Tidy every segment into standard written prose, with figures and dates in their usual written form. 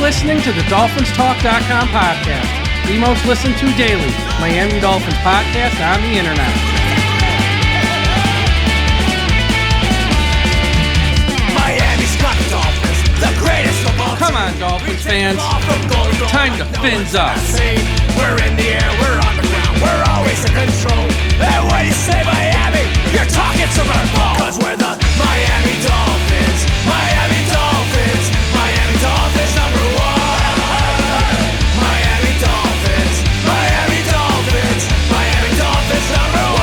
listening to the DolphinsTalk.com podcast, the most listened to daily Miami Dolphins podcast on the internet. Miami's got the Dolphins, the greatest of all. Come on, Dolphins fans. Time to fins up. We're in the air, we're on the ground, we're always in control. And when you say Miami, you're talking Super Bowl. Cause we're the Miami Dolphins, Miami Dolphins, Miami Dolphins number one. Miami Dolphins, Miami Dolphins, Miami Dolphins number one.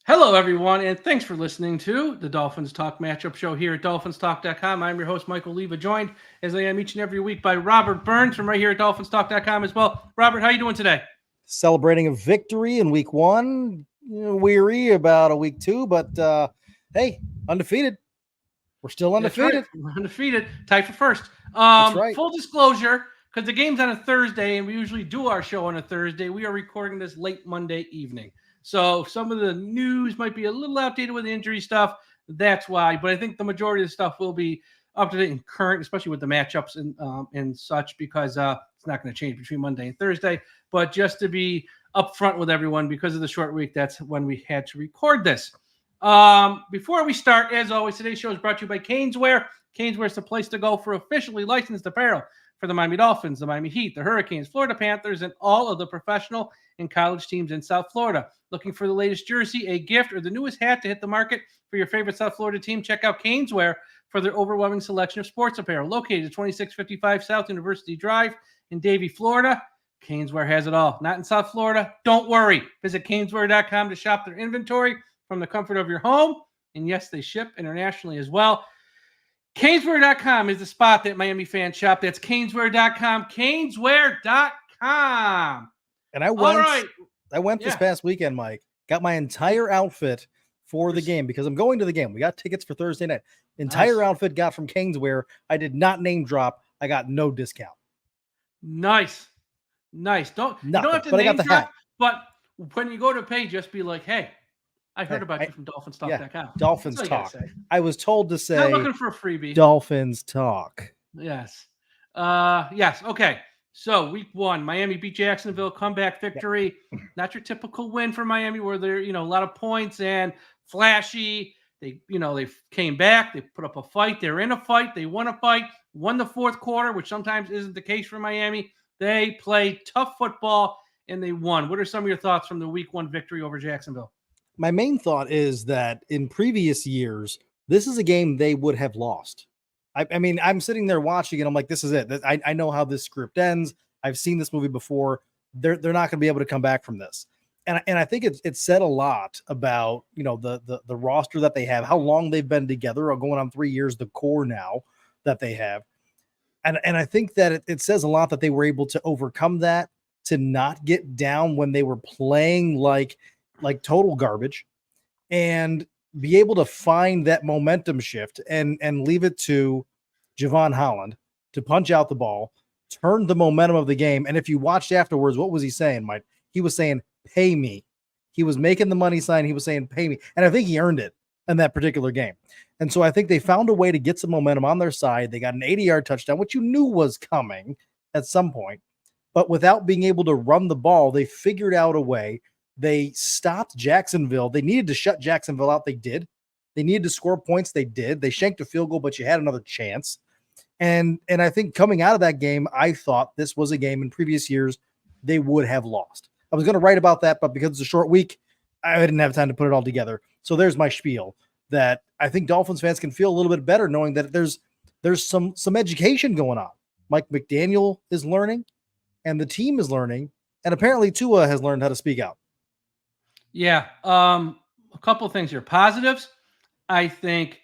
Hello, everyone, and thanks for listening to the Dolphins Talk matchup show here at DolphinsTalk.com. I'm your host, Michael Leva, joined as I am each and every week by Robert Burns from right here at DolphinsTalk.com as well. Robert, how you doing today? Celebrating a victory in week one. Weary about a week two, but hey, undefeated. We're still undefeated. That's right. We're undefeated. Tied for first. That's right. Full disclosure, because the game's on a Thursday, and we usually do our show on a Thursday, we are recording this late Monday evening. So some of the news might be a little outdated with the injury stuff. That's why. But I think the majority of the stuff will be up to date and current, especially with the matchups and such, because it's not going to change between Monday and Thursday. But just to be upfront with everyone, because of the short week, that's when we had to record this. Before we start, as always, today's show is brought to you by Caneswear. Caneswear is the place to go for officially licensed apparel for the Miami Dolphins, the Miami Heat, the Hurricanes, Florida Panthers, and all of the professional and college teams in South Florida. Looking for the latest jersey, a gift, or the newest hat to hit the market for your favorite South Florida team? Check out Caneswear for their overwhelming selection of sports apparel. Located at 2655 South University Drive in Davie, Florida. Caneswear has it all. Not in South Florida? Don't worry. Visit Caneswear.com to shop their inventory from the comfort of your home. And yes, they ship internationally as well. Caneswear.com is the spot that Miami fans shop. That's Caneswear.com. Caneswear.com. And I went this past weekend, Mike. Got my entire outfit for the game because I'm going to the game. We got tickets for Thursday night. Entire outfit got from Caneswear. I did not name drop. I got no discount. Nice. You don't have to but name I got the drop, hat. but when you go to pay, just be like, hey, I heard about you from DolphinsTalk.com. Yeah, Dolphins Talk. I was told to say, not looking for a freebie. Dolphins Talk. Yes. Yes. Okay. So week one, Miami beat Jacksonville, comeback victory. Not your typical win for Miami where they're, a lot of points and flashy. They came back, they put up a fight. They're in a fight. They won a fight, won the fourth quarter, which sometimes isn't the case for Miami. They played tough football and they won. What are some of your thoughts from the week one victory over Jacksonville? My main thought is that in previous years, this is a game they would have lost. I mean, I'm sitting there watching and I'm like, this is it. I know how this script ends. I've seen this movie before. They're not going to be able to come back from this. And I think it said a lot about, the roster that they have, how long they've been together, going on 3 years, the core now that they have. And I think that it says a lot that they were able to overcome that, to not get down when they were playing like total garbage, and be able to find that momentum shift and leave it to Javon Holland to punch out the ball, turn the momentum of the game. And if you watched afterwards, what was he saying, Mike? He was saying, pay me. He was making the money sign. He was saying, pay me. And I think he earned it in that particular game. And so I think they found a way to get some momentum on their side. They got an 80-yard touchdown, which you knew was coming at some point. But without being able to run the ball, they figured out a way. They stopped Jacksonville. They needed to shut Jacksonville out. They did. They needed to score points. They did. They shanked a field goal, but you had another chance. And I think coming out of that game, I thought this was a game in previous years they would have lost. I was going to write about that, but because it's a short week, I didn't have time to put it all together. So there's my spiel that I think Dolphins fans can feel a little bit better knowing that there's some education going on. Mike McDaniel is learning, and the team is learning, and apparently Tua has learned how to speak out. Yeah. A couple of things here. Positives. I think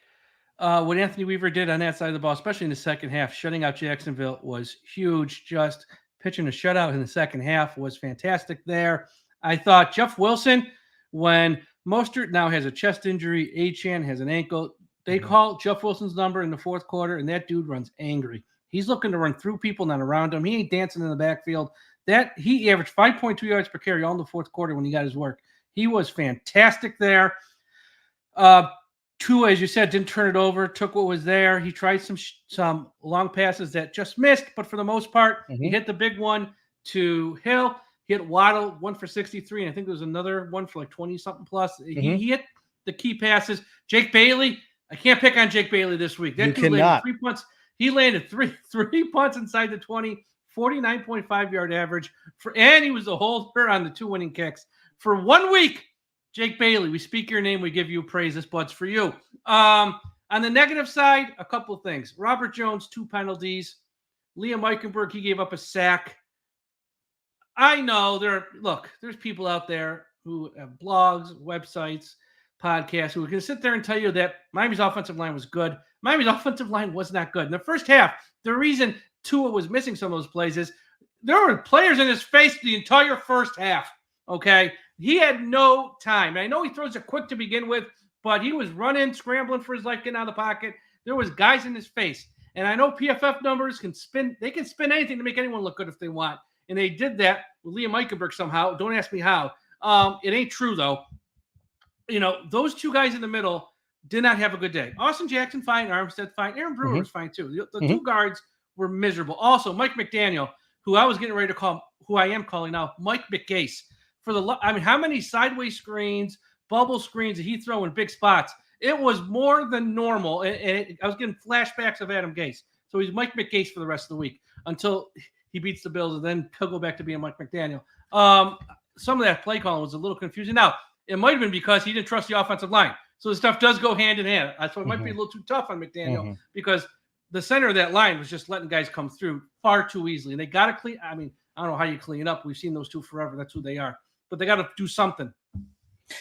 what Anthony Weaver did on that side of the ball, especially in the second half, shutting out Jacksonville was huge. Just pitching a shutout in the second half was fantastic there. I thought Jeff Wilson, when Mostert now has a chest injury, Achane has an ankle, they call Jeff Wilson's number in the fourth quarter, and that dude runs angry. He's looking to run through people, not around him. He ain't dancing in the backfield. that he averaged 5.2 yards per carry all in the fourth quarter when he got his work. He was fantastic there. Tua, as you said, didn't turn it over, took what was there. He tried some long passes that just missed, but for the most part, he hit the big one to Hill. He hit Waddle, 1 for 63, and I think there was another one for like 20-something plus. He hit the key passes. Jake Bailey, I can't pick on Jake Bailey this week. That dude landed 3 punts. He landed three punts inside the 20, 49.5-yard average, and he was the holder on the 2 winning kicks. For 1 week, Jake Bailey, we speak your name, we give you praise. This bud's for you. On the negative side, a couple of things. Robert Jones, 2 penalties. Liam Eichenberg, he gave up a sack. I know there's people out there who have blogs, websites, podcasts who can sit there and tell you that Miami's offensive line was good. Miami's offensive line was not good. In the first half, the reason Tua was missing some of those plays is there were players in his face the entire first half, okay? He had no time. And I know he throws it quick to begin with, but he was running, scrambling for his life, getting out of the pocket. There was guys in his face. And I know PFF numbers can spin anything to make anyone look good if they want. And they did that with Liam Eichenberg somehow. Don't ask me how. It ain't true, though. Those 2 guys in the middle did not have a good day. Austin Jackson, fine. Armstead, fine. Aaron Brewer was fine, too. The 2 guards were miserable. Also, Mike McDaniel, who I was getting ready to call, who I am calling now, Mike McGase. How many sideways screens, bubble screens did he throw in big spots? It was more than normal. And I was getting flashbacks of Adam Gase. So he's Mike McGase for the rest of the week until he beats the Bills, and then he'll go back to being Mike McDaniel. Some of that play calling was a little confusing. Now, it might have been because he didn't trust the offensive line. So the stuff does go hand in hand. So it might be a little too tough on McDaniel because the center of that line was just letting guys come through far too easily. And they got to clean. I don't know how you clean up. We've seen those 2 forever. That's who they are. But they got to do something.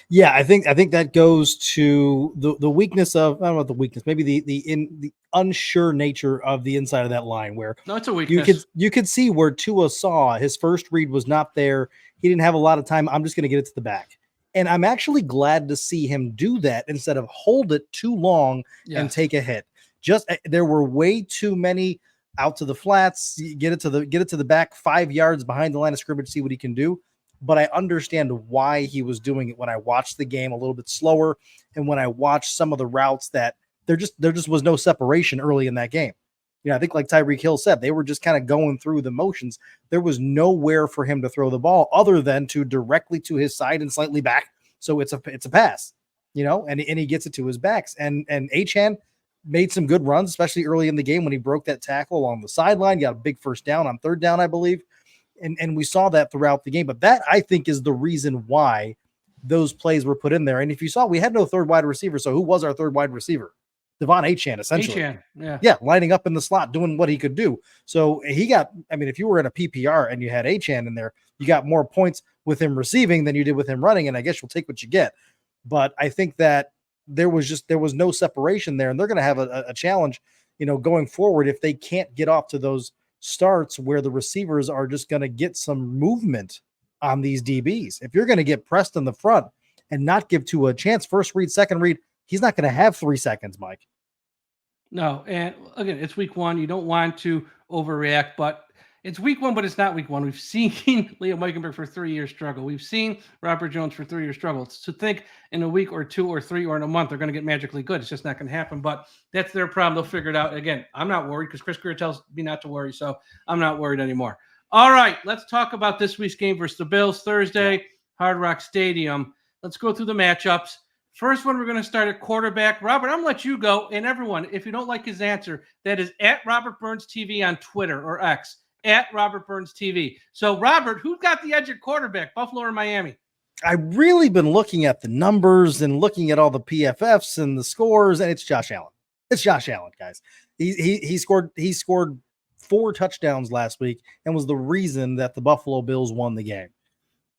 Yeah, I think that goes to the weakness of, I don't know, the weakness, maybe the unsure nature of the inside of that line, where no, it's a weakness. You could see where Tua saw his first read was not there. He didn't have a lot of time. I'm just going to get it to the back. And I'm actually glad to see him do that instead of hold it too long and take a hit. There were way too many out to the flats, get it to the back 5 yards behind the line of scrimmage, see what he can do. But I understand why he was doing it when I watched the game a little bit slower, and when I watched some of the routes that there just was no separation early in that game. I think like Tyreek Hill said, they were just kind of going through the motions. There was nowhere for him to throw the ball other than to directly to his side and slightly back. So it's a pass, and he gets it to his backs. And Achane made some good runs, especially early in the game when he broke that tackle along the sideline, got a big first down on 3rd down, I believe. And we saw that throughout the game. But that, I think, is the reason why those plays were put in there. And if you saw, we had no 3rd wide receiver. So who was our 3rd wide receiver? Devon Achane, essentially. Yeah, lining up in the slot, doing what he could do. So he got, if you were in a PPR and you had Achane in there, you got more points with him receiving than you did with him running. And I guess you'll take what you get. But I think that there was no separation there. And they're going to have a challenge, going forward if they can't get off to those starts where the receivers are just going to get some movement on these DBs. If you're going to get pressed in the front and not give Tua a chance, first read, second read, he's not going to have 3 seconds, Mike. No, and again, it's week 1. You don't want to overreact, but it's week 1, but it's not week 1. We've seen Liam Eichenberg for 3 years struggle. We've seen Robert Jones for 3 years struggle. To think in a week or 2 or 3 or in a month they're going to get magically good, it's just not going to happen. But that's their problem. They'll figure it out. Again, I'm not worried because Chris Grier tells me not to worry, so I'm not worried anymore. All right, let's talk about this week's game versus the Bills, Thursday, Hard Rock Stadium. Let's go through the matchups. First one, we're going to start at quarterback. Robert, I'm going to let you go. And everyone, if you don't like his answer, that is at Robert Burns TV on Twitter or X, at Robert Burns TV. So, Robert, who got the edge at quarterback, Buffalo or Miami? I've really been looking at the numbers and looking at all the PFFs and the scores, and it's Josh Allen. It's Josh Allen, guys. He scored 4 touchdowns last week and was the reason that the Buffalo Bills won the game.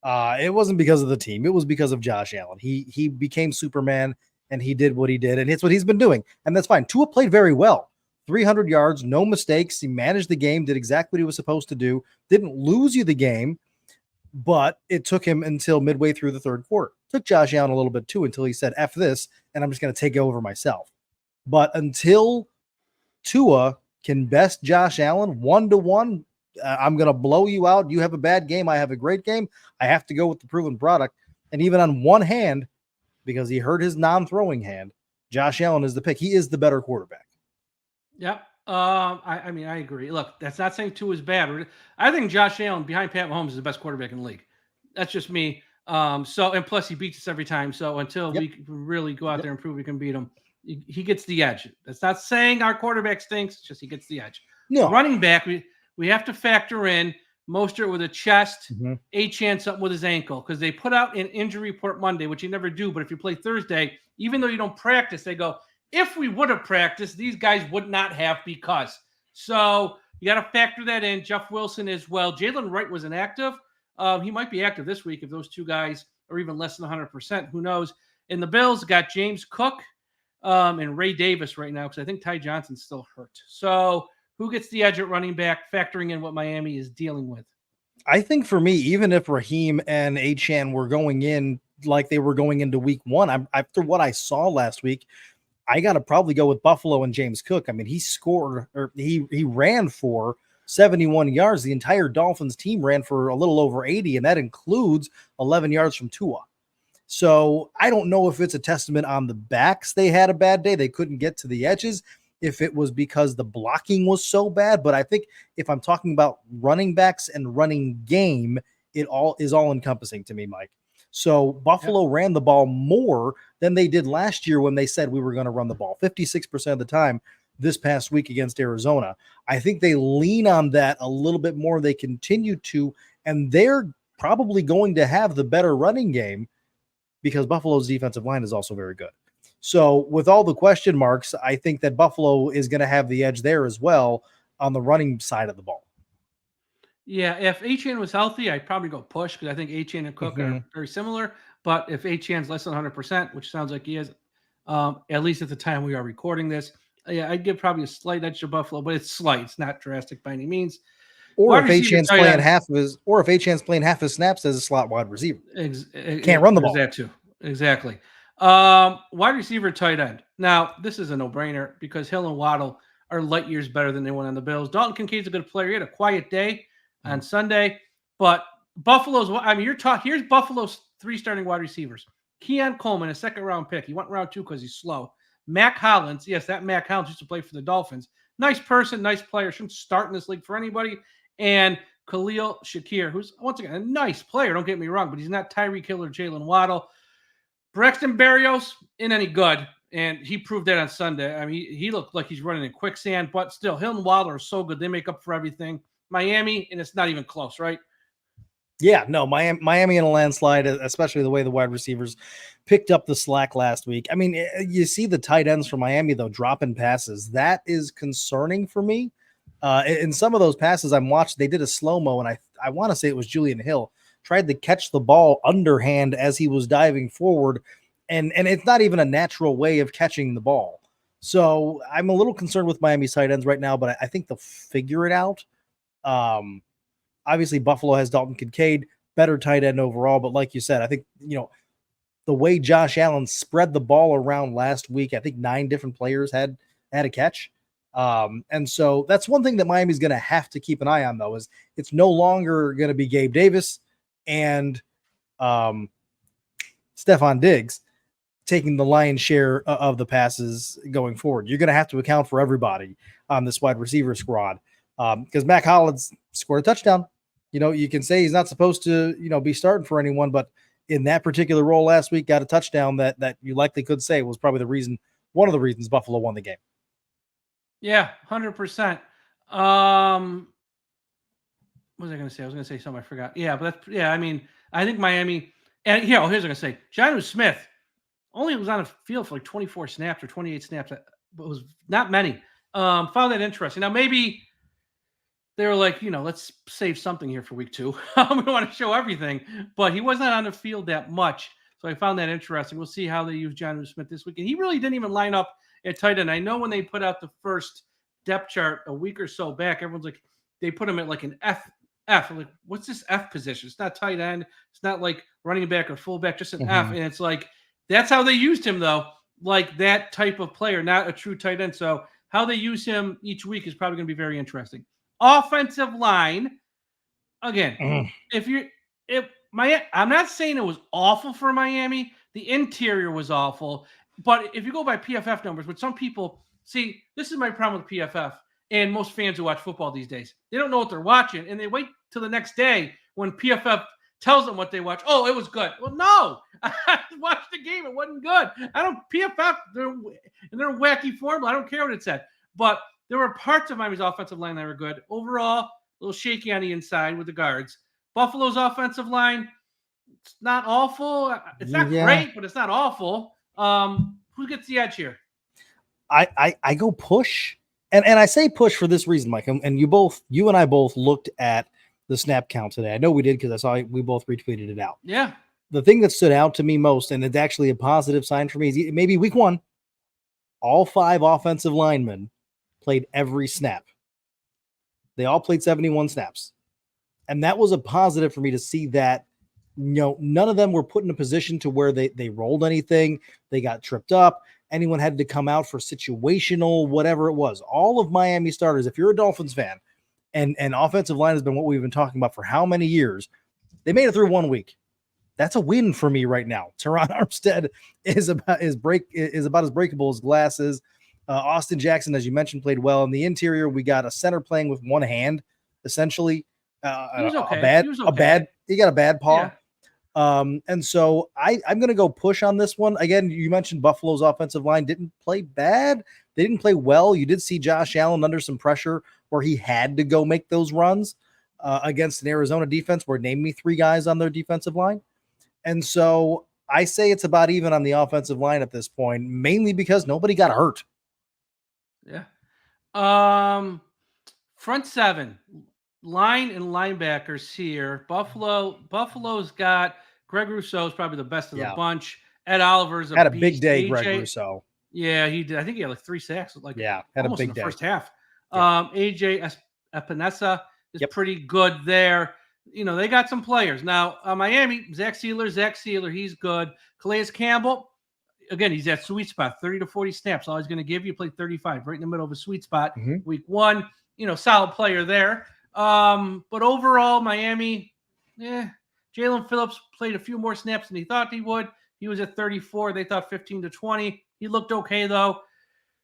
It wasn't because of the team. It was because of Josh Allen. He became Superman, and he did what he did, and it's what he's been doing, and that's fine. Tua played very well. 300 yards, no mistakes. He managed the game, did exactly what he was supposed to do, didn't lose you the game, but it took him until midway through the third quarter. Took Josh Allen a little bit too until he said, F this, and I'm just going to take it over myself. But until Tua can best Josh Allen 1-to-1, I'm going to blow you out. You have a bad game. I have a great game. I have to go with the proven product. And even on one hand, because he hurt his non-throwing hand, Josh Allen is the pick. He is the better quarterback. Yep. I mean, I agree. Look, that's not saying Tua is bad. I think Josh Allen behind Pat Mahomes is the best quarterback in the league. That's just me. And plus he beats us every time. So until we can really go out there and prove we can beat him, he gets the edge. That's not saying our quarterback stinks. It's just he gets the edge. No. Running back, we have to factor in Mostert with a chest, Achane something with his ankle, because they put out an injury report Monday, which you never do. But if you play Thursday, even though you don't practice, they go, if we would have practiced, these guys would not have because. So you got to factor that in. Jeff Wilson as well. Jaylen Wright was inactive. He might be active this week if those two guys are even less than 100%. Who knows? And the Bills got James Cook and Ray Davis right now because I think Ty Johnson's still hurt. So who gets the edge at running back, factoring in what Miami is dealing with? I think for me, even if Raheem and Achane were going in like they were going into week one, after what I saw last week, I got to probably go with Buffalo and James Cook. I mean, he scored or he ran for 71 yards. The entire Dolphins team ran for a little over 80, and that includes 11 yards from Tua. So I don't know if it's a testament on the backs. They had a bad day. They couldn't get to the edges. If it was because the blocking was so bad, but I think if I'm talking about running backs and running game, it all is all encompassing to me, Mike. So Buffalo ran the ball more than they did last year when they said we were going to run the ball 56% of the time this past week against Arizona. I think they lean on that a little bit more. They continue to, and they're probably going to have the better running game because Buffalo's defensive line is also very good. So with all the question marks, I think that Buffalo is going to have the edge there as well on the running side of the ball. Yeah, if Achane was healthy, I'd probably go push because I think Achane and Cook are very similar. But if Achane's less than 100%, which sounds like he is, at least at the time we are recording this, I'd give probably a slight edge to Buffalo, but it's slight. It's not drastic by any means. Or if Achane's playing half his snaps as a slot wide receiver, can't run the ball. That too, exactly. Wide receiver, tight end. Now this is a no-brainer because Hill and Waddle are light years better than anyone on the Bills. Dalton Kincaid's a good player. He had a quiet day on Sunday, but Buffalo's. I mean, here's Buffalo's 3 starting wide receivers: Keon Coleman, a second-round pick. He went round 2 because he's slow. Mac Hollins, yes, that Mac Hollins used to play for the Dolphins. Nice person, nice player. Shouldn't start in this league for anybody. And Khalil Shakir, who's, once again, a nice player, don't get me wrong, but he's not Tyreek Hill or Jaylen Waddle. Braxton Berrios ain't any good, and he proved that on Sunday. I mean, he looked like he's running in quicksand, but still, Hill and Waddle are so good. They make up for everything. Miami, and it's not even close, right? Yeah, no, Miami in a landslide, especially the way the wide receivers picked up the slack last week. I mean, you see the tight ends from Miami, though, dropping passes. That is concerning for me. In some of those passes I'm watching, they did a slow-mo, and I want to say it was Julian Hill, tried to catch the ball underhand as he was diving forward, and it's not even a natural way of catching the ball. So I'm a little concerned with Miami's tight ends right now, but I think they'll figure it out. Obviously, Buffalo has Dalton Kincaid, better tight end overall. But like you said, I think, the way Josh Allen spread the ball around last week, I think 9 different players had a catch. And so that's one thing that Miami's going to have to keep an eye on, though, is it's no longer going to be Gabe Davis and Stephon Diggs taking the lion's share of the passes going forward. You're going to have to account for everybody on this wide receiver squad. Because Mac Hollins scored a touchdown. You can say he's not supposed to, be starting for anyone, but in that particular role last week, got a touchdown that you likely could say was probably one of the reasons Buffalo won the game. Yeah, 100%. What was I going to say? I was going to say something I forgot. Yeah, but I mean, I think Miami, and here's what I'm going to say. Jonnu Smith only was on the field for like 24 snaps or 28 snaps. But it was not many. Found that interesting. Now, maybe they were like, let's save something here for week 2. We want to show everything, but he was not on the field that much. So I found that interesting. We'll see how they use Jonnu Smith this week. And he really didn't even line up at tight end. I know when they put out the first depth chart a week or so back, everyone's like, they put him at like an F. I'm like, what's this F position? It's not tight end. It's not like running back or fullback, just an F. And it's like, that's how they used him, though. Like that type of player, not a true tight end. So how they use him each week is probably going to be very interesting. offensive line, again, I'm not saying it was awful for Miami. The interior was awful. But if you go by PFF numbers, which some people see, this is my problem with PFF and most fans who watch football these days. They don't know what they're watching, and they wait till the next day when PFF tells them what they watch. Oh, it was good. Well, no, I watched the game. It wasn't good. PFF, they're wacky formula. I don't care what it said. But there were parts of Miami's offensive line that were good. Overall, a little shaky on the inside with the guards. Buffalo's offensive line, it's not awful. It's not great, but it's not awful. Who gets the edge here? I go push. And I say push for this reason, Mike. And you and I both looked at the snap count today. I know we did because I saw we both retweeted it out. Yeah. The thing that stood out to me most, and it's actually a positive sign for me, is maybe week 1, all 5 offensive linemen played every snap. They all played 71 snaps. And that was a positive for me to see that, none of them were put in a position to where they rolled anything. They got tripped up. Anyone had to come out for situational, whatever it was. All of Miami starters, if you're a Dolphins fan, and offensive line has been what we've been talking about for how many years, they made it through 1 week. That's a win for me right now. Teron Armstead is about as breakable as glass is. Austin Jackson, as you mentioned, played well. In the interior, we got a center playing with one hand, essentially. He got a bad paw. Yeah. And so I'm going to go push on this one. Again, you mentioned Buffalo's offensive line didn't play bad. They didn't play well. You did see Josh Allen under some pressure where he had to go make those runs against an Arizona defense where name me 3 guys on their defensive line. And so I say it's about even on the offensive line at this point, mainly because nobody got hurt. Yeah. Front 7. Line and linebackers here. Buffalo's got Greg Rousseau's probably the best of the bunch. Ed Oliver's had a big day. Greg Rousseau. Yeah, he did. I think he had like 3 sacks. Had a big in the day. First half. Yeah. AJ Epinesa is pretty good there. They got some players now. Miami, Zach Sealer, he's good. Calais Campbell, again, he's at sweet spot, 30 to 40 snaps. All he's going to give you, play 35, right in the middle of a sweet spot. Mm-hmm. Week 1, solid player there. But overall, Miami, Jaylen Phillips played a few more snaps than he thought he would. He was at 34. They thought 15 to 20. He looked okay, though.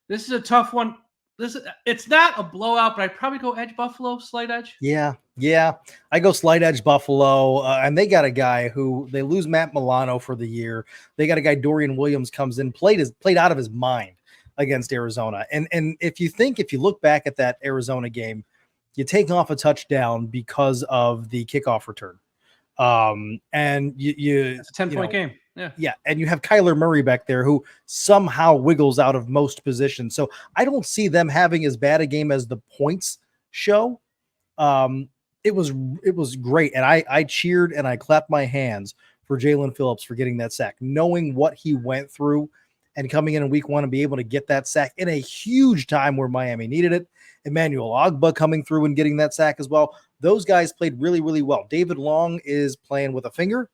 This is a tough one. It's not a blowout, but I'd probably go edge Buffalo, slight edge. Yeah. I go slight edge Buffalo, and they got a guy who they lose Matt Milano for the year. They got a guy, Dorian Williams, comes in, played out of his mind against Arizona. And if you look back at that Arizona game, you take off a touchdown because of the kickoff return. And it's a 10-point game. Yeah. And you have Kyler Murray back there who somehow wiggles out of most positions. So I don't see them having as bad a game as the points show. It was great. And I cheered and I clapped my hands for Jaylen Phillips for getting that sack, knowing what he went through and coming in week 1 and be able to get that sack in a huge time where Miami needed it. Emmanuel Ogbah coming through and getting that sack as well. Those guys played really, really well. David Long is playing with a finger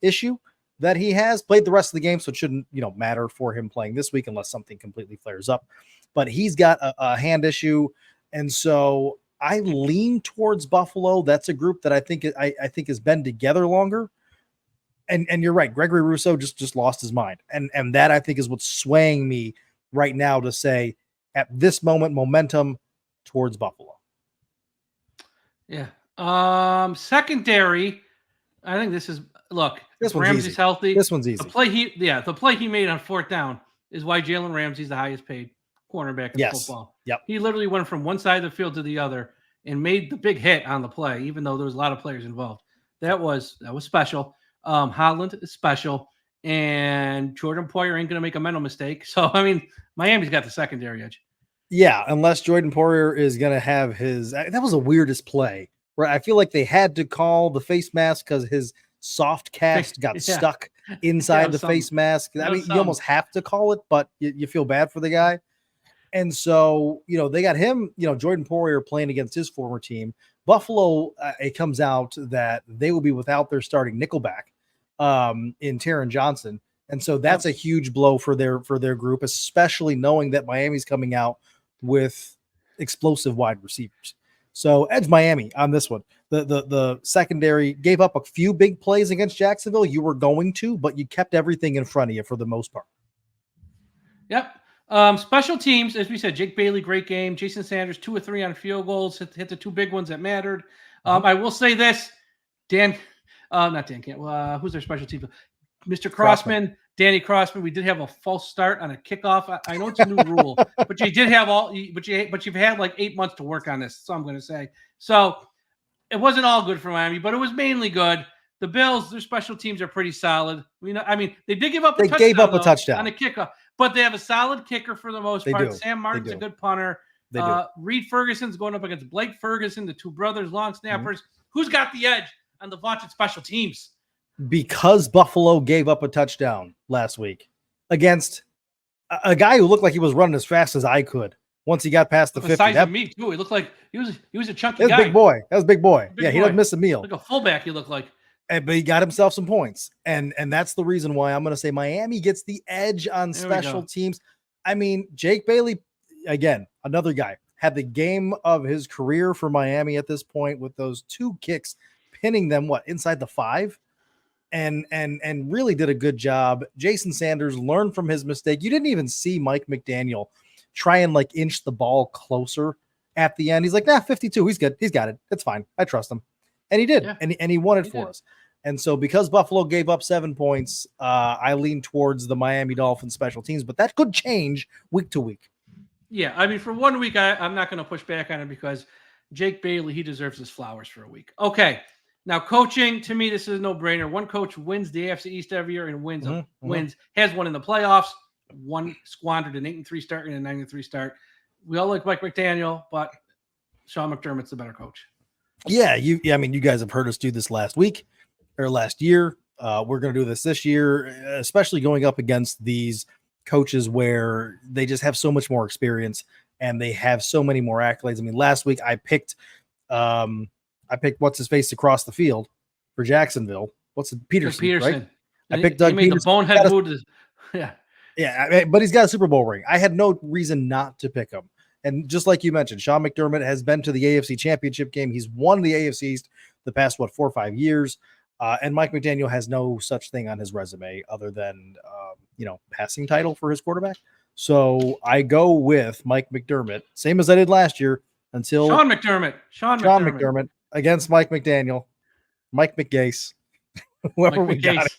issue that he has. Played the rest of the game, so it shouldn't matter for him playing this week unless something completely flares up. But he's got a hand issue, and so I lean towards Buffalo. That's a group that I think has been together longer. And you're right, Gregory Rousseau just lost his mind, and that I think is what's swaying me right now to say at this moment momentum towards Buffalo. Yeah. Secondary, I think this is this Ramsey's healthy. This one's easy. The play he made on 4th down is why Jalen Ramsey's the highest paid cornerback in football. Yep. He literally went from one side of the field to the other and made the big hit on the play, even though there was a lot of players involved. That was special. Holland is special, and Jordan Poyer ain't going to make a mental mistake. So, Miami's got the secondary edge. Yeah, unless Jordan Poyer is going to have his – that was the weirdest play, where I feel like they had to call the face mask because his soft cast got stuck inside the face mask. You almost have to call it, but you feel bad for the guy. And so, they got him, Jordan Poyer playing against his former team. Buffalo, it comes out that they will be without their starting nickelback in Taron Johnson. And so that's a huge blow for their group, especially knowing that Miami's coming out with explosive wide receivers. So edge Miami on this one. The secondary gave up a few big plays against Jacksonville. You were going to, but you kept everything in front of you for the most part. Yep. Special teams, as we said, Jake Bailey, great game. Jason Sanders, 2 or 3 on field goals, hit the 2 big ones that mattered. I will say this, not Dan Camp. Who's their special team? Mr. Crossman, Danny Crossman. We did have a false start on a kickoff. I know it's a new rule, but you did have but you've had like 8 months to work on this. So I'm going to say, so it wasn't all good for Miami, but it was mainly good. The Bills, their special teams are pretty solid. They did give up. They gave up a touchdown on a kickoff, but they have a solid kicker for the most part. Do. Sam Martin's a good punter. Reed Ferguson's going up against Blake Ferguson, the 2 brothers, long snappers. Who's got the edge on the vaunted special teams? Because Buffalo gave up a touchdown last week against a guy who looked like he was running as fast as I could once he got past the 50. Size of me too. He looked like he was a chunky guy. That was big boy. He doesn't miss a meal. Like a fullback, he looked like. But he got himself some points, and that's the reason why I'm going to say Miami gets the edge on special teams. I mean, Jake Bailey, again, another guy, had the game of his career for Miami at this point with those 2 kicks, pinning them inside the 5. And really did a good job. Jason Sanders learned from his mistake. You didn't even see Mike McDaniel try and inch the ball closer at the end. He's like, 52. He's good. He's got it. It's fine. I trust him. And he did. Yeah. And he won it for us. And so because Buffalo gave up 7 points, I lean towards the Miami Dolphins special teams, but that could change week to week. Yeah. I mean, for 1 week, I'm not going to push back on it because Jake Bailey, he deserves his flowers for a week. Okay. Now, coaching, to me, this is a no-brainer. One coach wins the AFC East every year and wins, has won in the playoffs, one squandered an 8-3 start and a 9-3 start. We all like Mike McDaniel, but Sean McDermott's the better coach. Yeah, I mean, you guys have heard us do this last year. We're going to do this year, especially going up against these coaches where they just have so much more experience and they have so many more accolades. I mean, last week I picked what's his face across the field for Jacksonville. What's it? Peterson. Right? I picked Doug Peterson. The bonehead move. Yeah, but he's got a Super Bowl ring. I had no reason not to pick him. And just like you mentioned, Sean McDermott has been to the AFC Championship game. He's won the AFC East the past 4 or 5 years. And Mike McDaniel has no such thing on his resume other than passing title for his quarterback. So I go with Mike McDermott, same as I did last year until Sean McDermott. Against Mike McDaniel, Mike McGase, whoever we got it.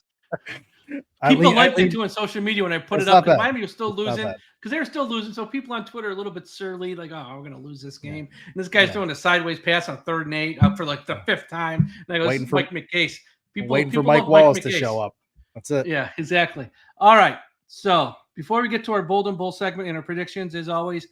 People liked it too on social media when I put it up. Miami was still losing because they were still losing. So people on Twitter are a little bit surly, like, "Oh, we're going to lose this game." And this guy's throwing a sideways pass on 3rd and 8 up for like the 5th time. And I go, "This is Mike McGase." Waiting for Mike Wallace to show up. That's it. Yeah, exactly. All right. So before we get to our Bold and Bull segment and our predictions, as always,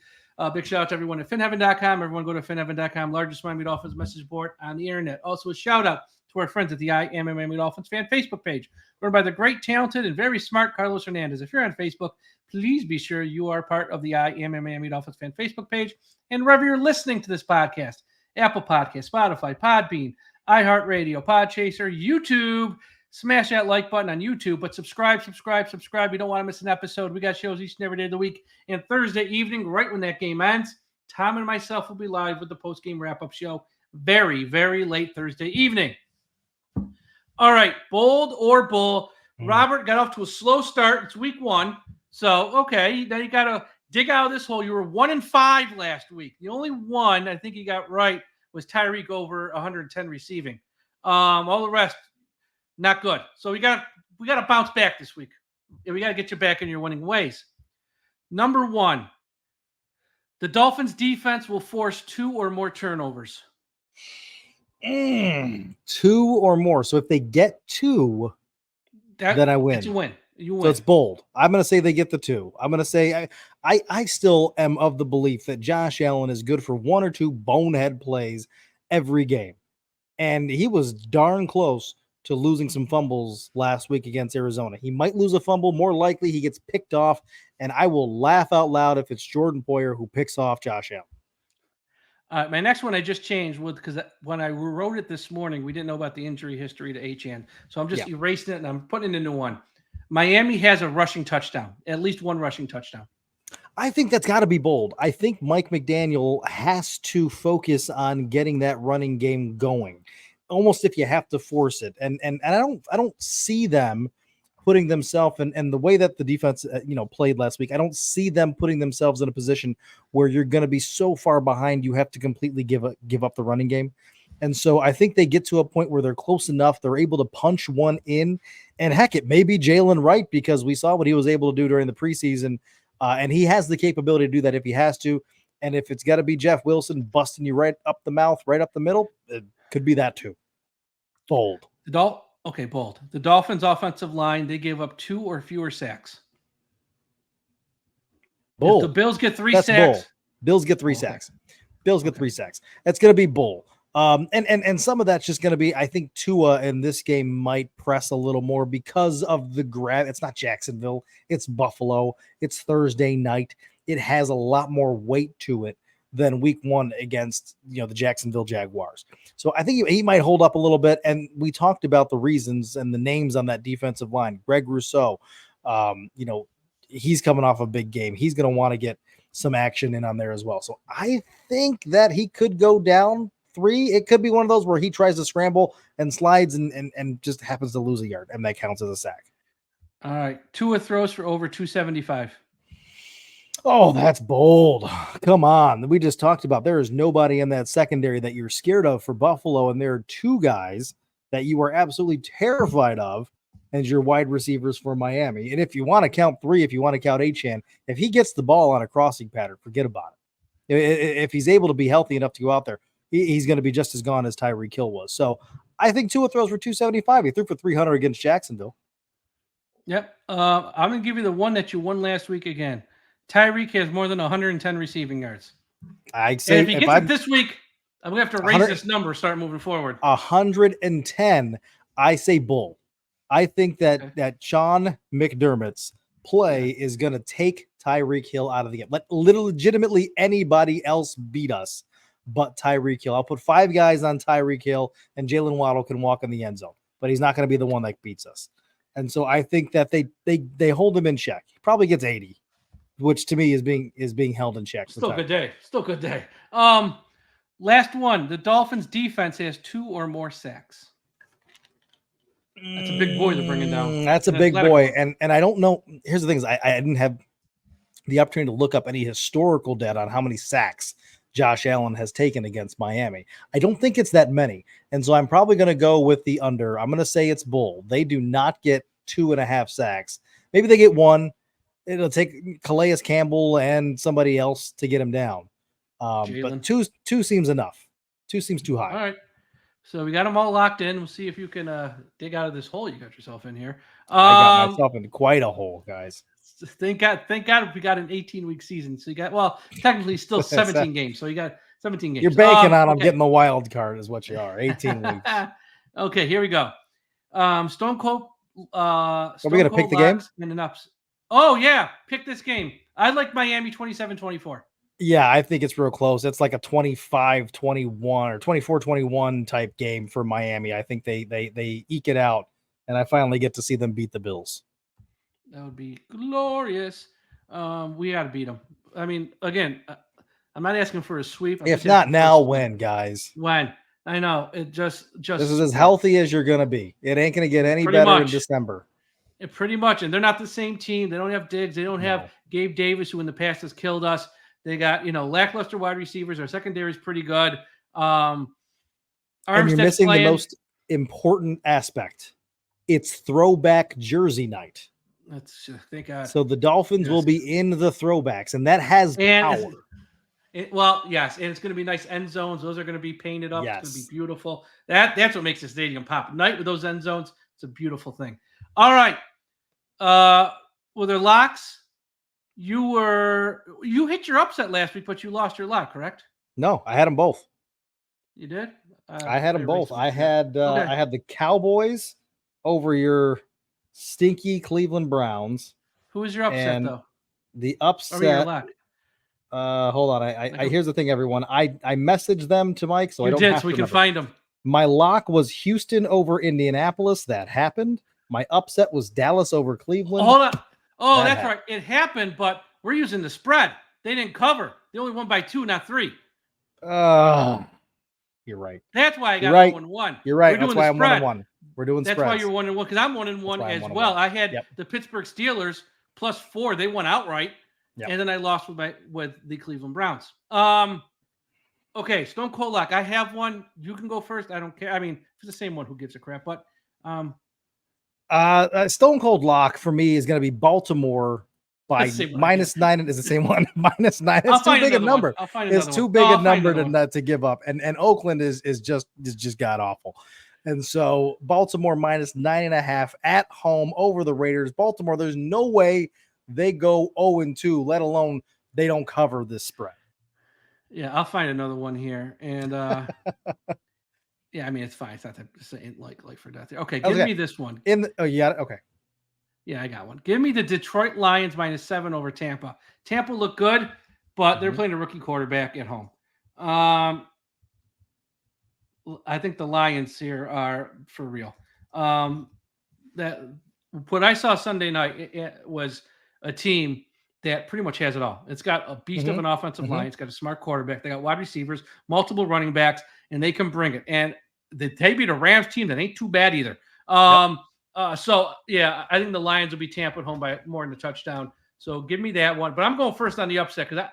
big shout out to everyone at finheaven.com. Everyone go to finheaven.com, largest Miami Dolphins message board on the internet. Also a shout out to our friends at the I Am Miami Dolphins fan Facebook page, run by the great, talented, and very smart Carlos Hernandez. If you're on Facebook, please be sure you are part of the I Am Miami Dolphins fan Facebook page. And wherever you're listening to this podcast, Apple Podcast, Spotify, Podbean, iHeartRadio, Podchaser, YouTube, smash that like button on YouTube, but subscribe. You don't want to miss an episode. We got shows each and every day of the week. And Thursday evening, right when that game ends, Tom and myself will be live with the post-game wrap-up show very, very late Thursday evening. All right, Bold or Bull. Robert got off to a slow start. It's week 1. So, okay, now you got to dig out of this hole. You were 1-5 last week. The only one I think you got right was Tyreek over 110 receiving. All the rest, not good. So we got to bounce back this week. We got to get you back in your winning ways. Number 1, the Dolphins defense will force 2 or more turnovers. 2 or more. So if they get 2, then I win. You win. So it's bold. I'm going to say they get the 2. I'm going to say I still am of the belief that Josh Allen is good for 1 or 2 bonehead plays every game. And he was darn close to losing some fumbles last week against Arizona. He might lose a fumble. More likely he gets picked off. And I will laugh out loud if it's Jordan Poyer who picks off Josh Allen. My next one I just changed because when I wrote it this morning, we didn't know about the injury history to Achane. So I'm just erasing it and I'm putting in a new one. Miami has a rushing touchdown, at least one rushing touchdown. I think that's got to be bold. I think Mike McDaniel has to focus on getting that running game going, almost if you have to force it. And I don't see them putting themselves and the way that the defense played last week. I don't see them putting themselves in a position where you're going to be so far behind you have to completely give up the running game. And so I think they get to a point where they're close enough. They're able to punch one in, and heck, it may be Jaylen Wright because we saw what he was able to do during the preseason. And he has the capability to do that if he has to. And if it's got to be Jeff Wilson busting you right up the mouth, right up the middle, it could be that too. Bold. Bold. The Dolphins' offensive line, they gave up 2 or fewer sacks. Bold. If the Bills get 3 That's sacks. Bold. Bills get 3 sacks. Bills get 3 sacks. That's going to be bull. And some of that's just going to be, I think Tua in this game might press a little more because of the grab. It's not Jacksonville. It's Buffalo. It's Thursday night. It has a lot more weight to it than week 1 against, the Jacksonville Jaguars. So I think he might hold up a little bit. And we talked about the reasons and the names on that defensive line. Greg Rousseau, he's coming off a big game. He's going to want to get some action in on there as well. So I think that he could go down 3. It could be one of those where he tries to scramble and slides and just happens to lose a yard, and that counts as a sack. All right. Tua throws for over 275. Oh, that's bold. Come on. We just talked about there is nobody in that secondary that you're scared of for Buffalo, and there are 2 guys that you are absolutely terrified of as your wide receivers for Miami. And if you want to count 3, if you want to count Achane, if he gets the ball on a crossing pattern, forget about it. If he's able to be healthy enough to go out there, he's going to be just as gone as Tyreek Hill was. So I think Tua throws for 275. He threw for 300 against Jacksonville. Yep. I'm going to give you the one that you won last week again. Tyreek has more than 110 receiving yards. I'd say if he gets it this week, I'm going to have to raise this number, start moving forward. 110. I say bull. I think that Sean McDermott's play is going to take Tyreek Hill out of the game. Let legitimately anybody else beat us but Tyreek Hill. I'll put 5 guys on Tyreek Hill, and Jaylen Waddle can walk in the end zone, but he's not going to be the one that beats us. And so I think that they hold him in check. He probably gets 80, which to me is being held in check. Still good day. Last one. The Dolphins defense has 2 or more sacks. That's a big boy they're bringing down. That's a big boy. And I don't know. Here's the thing is I didn't have the opportunity to look up any historical data on how many sacks Josh Allen has taken against Miami. I don't think it's that many. And so I'm probably going to go with the under. I'm going to say it's bull. They do not get 2.5 sacks. Maybe they get 1. It'll take Calais Campbell and somebody else to get him down. But two seems enough. 2 seems too high. All right. So we got them all locked in. We'll see if you can dig out of this hole you got yourself in here. I got myself into quite a hole, guys. Thank God we got an 18-week season. So you got, technically still 17 games. So you got 17 games. You're banking on them getting the wild card is what you are. 18 weeks. Okay, here we go. Stone Cold. Are we going to pick the game? And an ups. Oh, yeah. Pick this game. I like Miami 27-24. Yeah, I think it's real close. It's like a 25-21 or 24-21 type game for Miami. I think they eke it out, and I finally get to see them beat the Bills. That would be glorious. We got to beat them. I mean, again, I'm not asking for a sweep. If not now, when, guys? When? I know. It just this is as healthy as you're going to be. It ain't going to get any better in December. Pretty much. And they're not the same team. They don't have Diggs. They don't have Gabe Davis, who in the past has killed us. They got, lackluster wide receivers. Our secondary is pretty good. And you're missing the most important aspect. It's throwback jersey night. Thank God. So the Dolphins will be in the throwbacks, and that has power. Yes, and it's going to be nice end zones. Those are going to be painted up. Yes. It's going to be beautiful. That's what makes the stadium pop. Night with those end zones, it's a beautiful thing. All right. Well, their locks. You hit your upset last week, but you lost your lock, correct? No, I had them both. You did? I had them both. I had the Cowboys over your stinky Cleveland Browns. Who was your upset though? The upset. Hold on. I here's the thing, everyone. I messaged them to Mike, so I don't have so we can find them. My lock was Houston over Indianapolis. That happened. My upset was Dallas over Cleveland. Hold on. Oh, that's right. It happened, but we're using the spread. They didn't cover. They only won by 2, not 3. You're right. That's why I got right. 1-1. You're right. We're That's doing why the I'm spread. 1-1. We're doing That's spreads. why you're 1-1 because I'm 1-1 as why I'm well. 1-1. I had Yep. the Pittsburgh Steelers +4. They won outright. Yep. And then I lost with the Cleveland Browns. Okay, Stone Cold Lock. I have one. You can go first. I don't care. I mean, if it's the same one, who gives a crap? But Stone Cold Lock for me is going to be Baltimore by -9. Is the same one. -9. It's too big a number. It's too big a number to give up. And Oakland is just god awful. And so Baltimore -9.5 at home over the Raiders. Baltimore, there's no way they go 0-2, let alone they don't cover this spread. Yeah, I'll find another one here. And yeah, I mean, it's fine. It's not that like for death. Okay, give me this one. Okay. Yeah, I got one. Give me the Detroit Lions -7 over Tampa. Tampa looked good, but they're playing a rookie quarterback at home. I think the Lions here are for real. That what I saw Sunday night it was a team that pretty much has it all. It's got a beast of an offensive line. It's got a smart quarterback. They got wide receivers, multiple running backs, and they can bring it. And they beat a Rams team that ain't too bad either. So, yeah, I think the Lions will be Tampa at home by more than a touchdown. So give me that one. But I'm going first on the upset because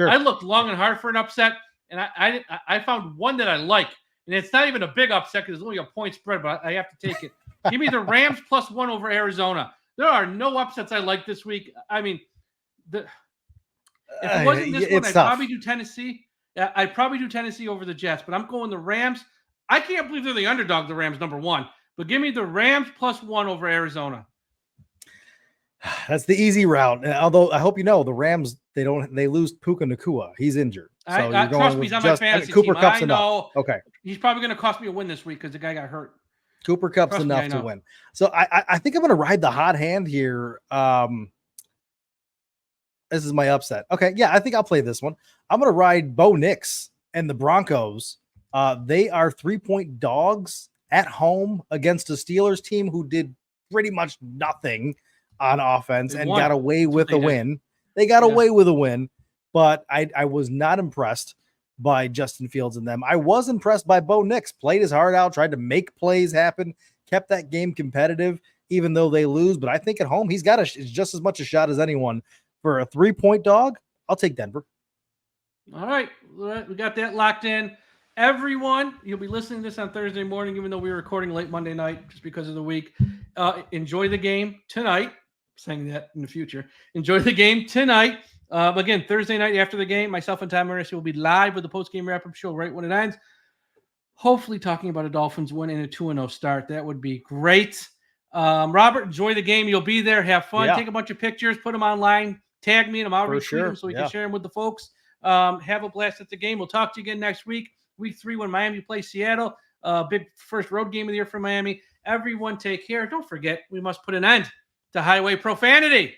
I looked long and hard for an upset, and I found one that I like. And it's not even a big upset because it's only a point spread, but I have to take it. Give me the Rams +1 over Arizona. There are no upsets I like this week. I mean, if it wasn't this one, I'd probably do Tennessee. I'd probably do Tennessee over the Jets, but I'm going the Rams. I can't believe they're the underdog, the Rams, number 1. But give me the Rams +1 over Arizona. That's the easy route. Although I hope you know the Rams, they lose Puka Nacua. He's injured. So trust me, he's on my fantasy Cooper team. Kupp's I know. Enough. Okay. He's probably going to cost me a win this week because the guy got hurt. Cooper Kupp's enough to win. So I think I'm going to ride the hot hand here. This is my upset. Okay, yeah, I think I'll play this one. I'm going to ride Bo Nix and the Broncos. They are 3-point dogs at home against a Steelers team who did pretty much nothing on offense and got away with a win. They got away with a win, but I was not impressed by Justin Fields and them. I was impressed by Bo Nix. Played his heart out, tried to make plays happen, kept that game competitive, even though they lose. But I think at home, he's got just as much a shot as anyone. For a 3-point dog, I'll take Denver. All right. We got that locked in. Everyone, you'll be listening to this on Thursday morning, even though we were recording late Monday night just because of the week. Enjoy the game tonight. I'm saying that in the future. Enjoy the game tonight. Again, Thursday night after the game, myself and Tom Marino will be live with the post-game wrap-up show right when it ends. Hopefully talking about a Dolphins win and a 2-0 start. That would be great. Robert, enjoy the game. You'll be there. Have fun. Take a bunch of pictures. Put them online. Tag me and I'll retweet them so we can share them with the folks. Have a blast at the game. We'll talk to you again next week. Week 3 when Miami plays Seattle. Big first road game of the year for Miami. Everyone take care. Don't forget, we must put an end to highway profanity.